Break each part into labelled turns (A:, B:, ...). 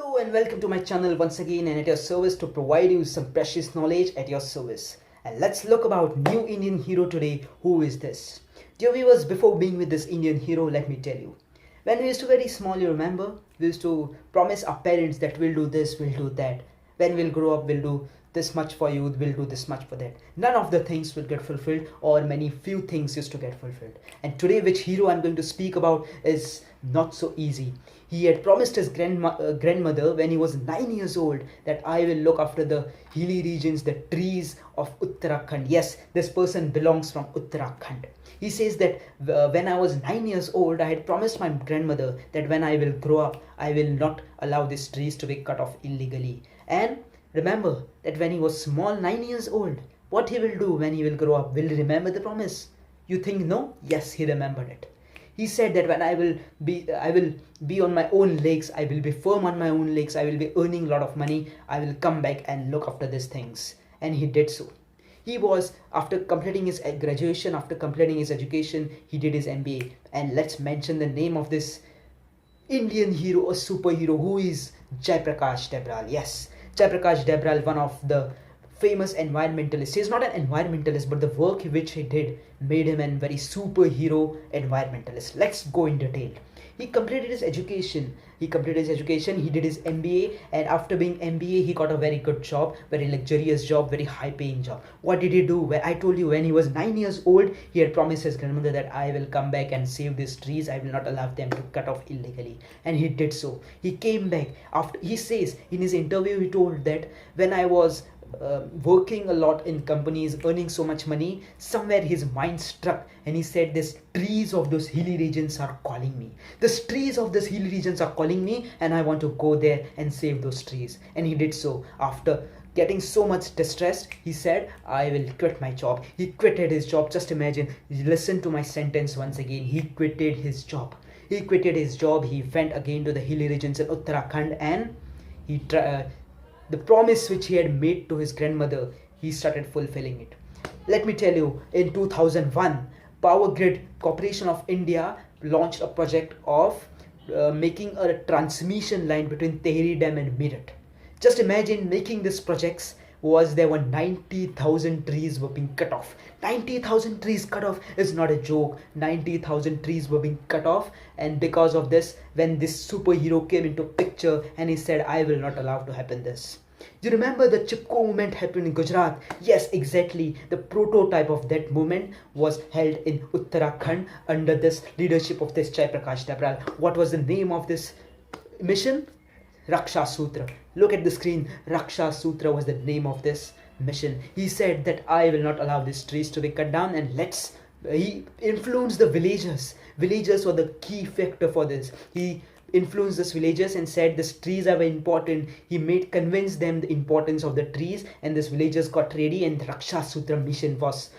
A: Hello and welcome to my channel once again, and at your service to provide you some precious knowledge at your service. And let's look about new Indian hero today. Who is this? Dear viewers, before being with this Indian hero, let me tell you. When we used to be very small, you remember? We used to promise our parents that we'll do this, we'll do that. When we'll grow up, we'll do this much for you, we'll do this much for that. None of the things will get fulfilled, or many few things used to get fulfilled. And today, which hero I'm going to speak about is not so easy. He had promised his grandmother when he was 9 years old that I will look after the hilly regions, the trees of Uttarakhand. Yes, this person belongs from Uttarakhand. He says that when I was 9 years old, I had promised my grandmother that when I will grow up, I will not allow these trees to be cut off illegally. And remember that when he was small, 9 years old, what he will do when he will grow up? Will he remember the promise? You think no? Yes, he remembered it. He said that when I will be on my own legs, I will be firm on my own legs, I will be earning a lot of money, I will come back and look after these things. And he did so. He was, after completing his graduation, after completing his education, he did his MBA. And let's mention the name of this Indian hero, a superhero, who is prakash dabral. Yes, prakash dabral, one of the famous environmentalist. He is not an environmentalist, but the work which he did made him a very superhero environmentalist. Let's go in detail. He completed his education. He did his MBA, and after being MBA, he got a very good job, very luxurious job, very high paying job. What did he do? Well, I told you, when he was 9 years old, he had promised his grandmother that I will come back and save these trees. I will not allow them to cut off illegally. And he did so. He came back. After, he says in his interview, he told that when I was working a lot in companies, earning so much money, somewhere his mind struck and he said, these trees of those hilly regions are calling me. The trees of those hilly regions are calling me, and I want to go there and save those trees. And he did so. After getting so much distressed, he said, I will quit my job. He quitted his job. Just imagine, listen to my sentence once again. He quitted his job. He quitted his job. He went again to the hilly regions in Uttarakhand, and he the promise which he had made to his grandmother, he started fulfilling it. Let me tell you, in 2001, Power Grid Corporation of India launched a project of making a transmission line between Tehri Dam and Meerut. Just imagine making these projects. There were 90,000 trees were being cut off. 90,000 trees cut off is not a joke. 90,000 trees were being cut off, and because of this, when this superhero came into picture and he said, I will not allow to happen this. You remember the Chipko movement happened in Gujarat? Yes, exactly. The prototype of that movement was held in Uttarakhand under this leadership of this prakash dabral. What was the name of this mission? Raksha Sutra. Look at the screen. Raksha Sutra was the name of this mission. He said that I will not allow these trees to be cut down, and he influenced the villagers. Villagers were the key factor for this. He influenced these villagers and said these trees are very important. He convinced them the importance of the trees, and these villagers got ready, and the Raksha Sutra mission was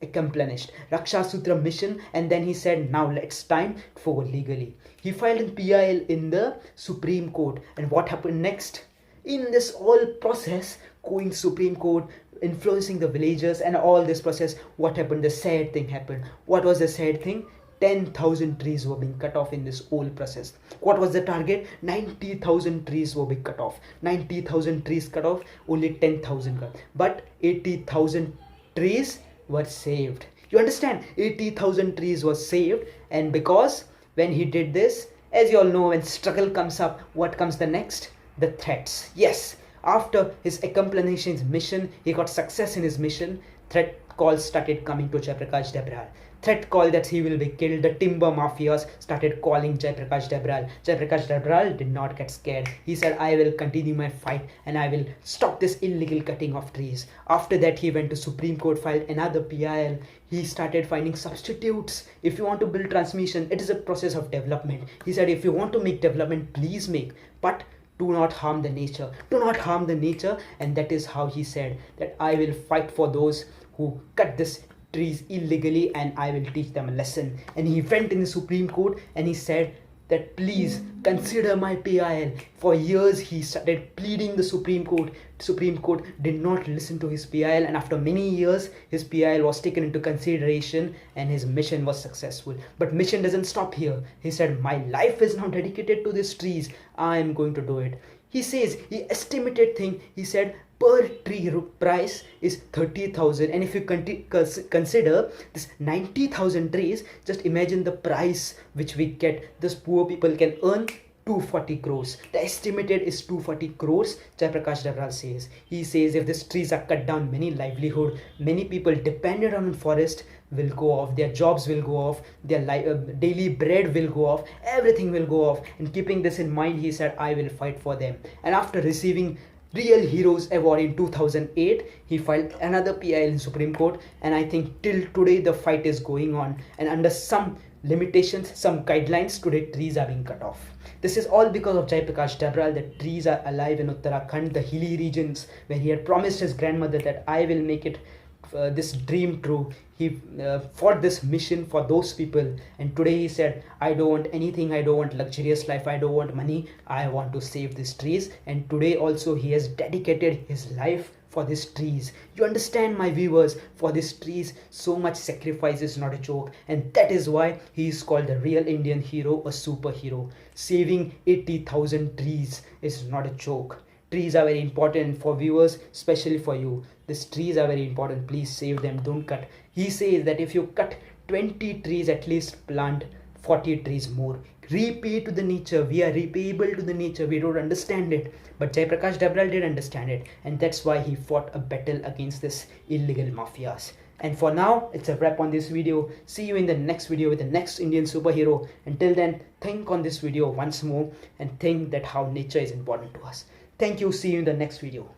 A: accomplished. Raksha Sutra mission, and then he said, now it's time for legally. He filed in PIL in the Supreme Court, and what happened next? In this whole process, going Supreme Court, influencing the villagers and all this process, what happened? The sad thing happened. What was the sad thing? 10,000 trees were being cut off in this whole process. What was the target? 90,000 trees were being cut off. 90,000 trees cut off, only 10,000 cut. But 80,000 trees were saved. You understand? 80,000 trees were saved, and because when he did this, as you all know, when struggle comes up, what comes the next? The threats. Yes, after his accomplishing his mission, he got success in his mission. Threat calls started coming to prakash dabral. Threat call that he will be killed. The timber mafias started calling prakash dabral. prakash dabral did not get scared. He said, I will continue my fight and I will stop this illegal cutting of trees. After that, he went to Supreme Court, filed another PIL. He started finding substitutes. If you want to build transmission, it is a process of development. He said, if you want to make development, please make, but do not harm the nature. Do not harm the nature. And that is how he said that I will fight for those who cut this trees illegally, and I will teach them a lesson. And he went in the Supreme Court and he said that please consider my PIL. For years he started pleading the Supreme Court. Supreme Court did not listen to his PIL, and after many years his PIL was taken into consideration and his mission was successful. But mission doesn't stop here. He said, my life is now dedicated to these trees. I am going to do it. He says, he estimated thing, he said per tree price is 30,000, and if you consider this 90,000 trees, just imagine the price which we get, this poor people can earn 240 crores. The estimated is 240 crores. Prakash Dabral says. He says if these trees are cut down, many livelihood, many people dependent on forest will go off, their jobs will go off, their daily bread will go off, everything will go off. And keeping this in mind, he said, I will fight for them. And after receiving Real Heroes Award in 2008, he filed another PIL in Supreme Court, and I think till today the fight is going on, and under some limitations, some guidelines, today trees are being cut off. This is all because of Prakash Dabral, that trees are alive in Uttarakhand, the hilly regions, where he had promised his grandmother that I will make it this dream true. He fought this mission for those people, and today he said, I don't want anything, I don't want luxurious life, I don't want money, I want to save these trees. And today also he has dedicated his life for these trees. You understand, my viewers, for these trees so much sacrifice is not a joke, and that is why he is called the real Indian hero, a superhero. Saving 80,000 trees is not a joke. Trees are very important for viewers, especially for you. These trees are very important. Please save them, don't cut. He says that if you cut 20 trees, at least plant 40 trees more. Repay to the nature. We are repayable to the nature. We don't understand it, but Prakash Dabral did understand it, and that's why he fought a battle against this illegal mafias. And for now, it's a wrap on this video. See you in the next video with the next Indian superhero. Until then, think on this video once more and think that how nature is important to us. Thank you. See you in the next video.